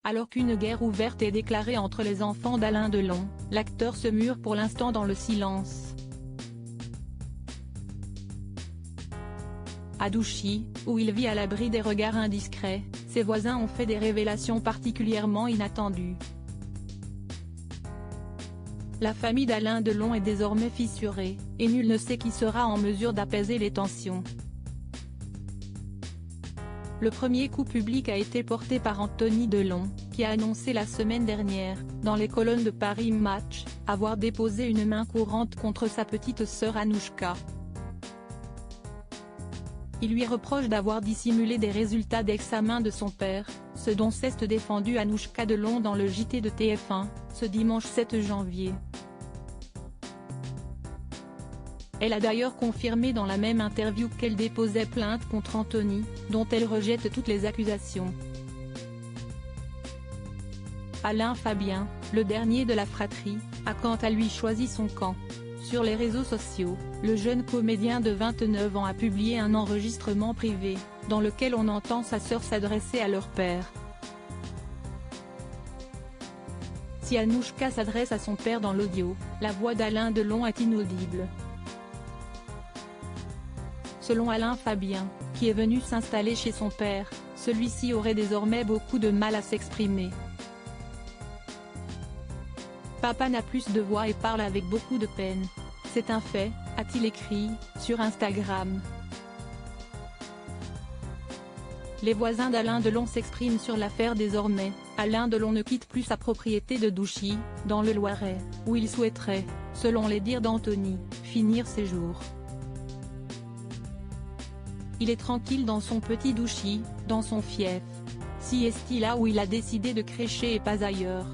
Alors qu'une guerre ouverte est déclarée entre les enfants d'Alain Delon, l'acteur se mure pour l'instant dans le silence. À Douchy, où il vit à l'abri des regards indiscrets, ses voisins ont fait des révélations particulièrement inattendues. La famille d'Alain Delon est désormais fissurée, et nul ne sait qui sera en mesure d'apaiser les tensions. Le premier coup public a été porté par Anthony Delon, qui a annoncé la semaine dernière, dans les colonnes de Paris Match, avoir déposé une main courante contre sa petite sœur Anouchka. Il lui reproche d'avoir dissimulé des résultats d'examen de son père, ce dont s'est défendue Anouchka Delon dans le JT de TF1, ce dimanche 7 janvier. Elle a d'ailleurs confirmé dans la même interview qu'elle déposait plainte contre Anthony, dont elle rejette toutes les accusations. Alain Fabien, le dernier de la fratrie, a quant à lui choisi son camp. Sur les réseaux sociaux, le jeune comédien de 29 ans a publié un enregistrement privé, dans lequel on entend sa sœur s'adresser à leur père. Si Anouchka s'adresse à son père dans l'audio, la voix d'Alain Delon est inaudible. Selon Alain Fabien, qui est venu s'installer chez son père, celui-ci aurait désormais beaucoup de mal à s'exprimer. Papa n'a plus de voix et parle avec beaucoup de peine. C'est un fait, a-t-il écrit, sur Instagram. Les voisins d'Alain Delon s'expriment sur l'affaire désormais. Alain Delon ne quitte plus sa propriété de Douchy, dans le Loiret, où il souhaiterait, selon les dires d'Anthony, finir ses jours. Il est tranquille dans son petit Douchy, dans son fief. Si est-il là où il a décidé de crécher et pas ailleurs.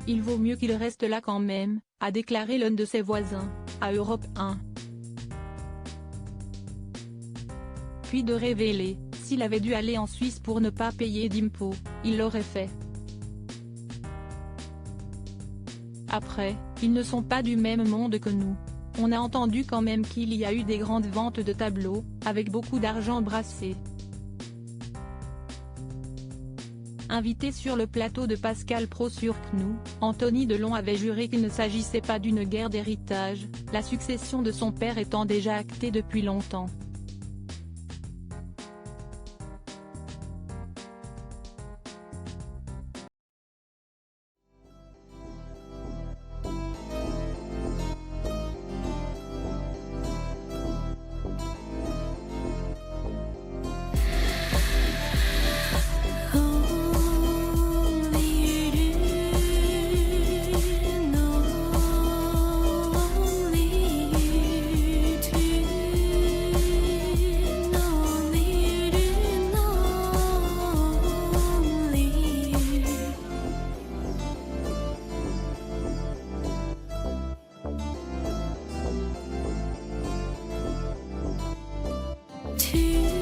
Il vaut mieux qu'il reste là quand même, a déclaré l'un de ses voisins, à Europe 1. Puis de révéler, s'il avait dû aller en Suisse pour ne pas payer d'impôts, il l'aurait fait. Après, ils ne sont pas du même monde que nous. On a entendu quand même qu'il y a eu des grandes ventes de tableaux, avec beaucoup d'argent brassé. Invité sur le plateau de Pascal Praud sur CNOU, Anthony Delon avait juré qu'il ne s'agissait pas d'une guerre d'héritage, la succession de son père étant déjà actée depuis longtemps. To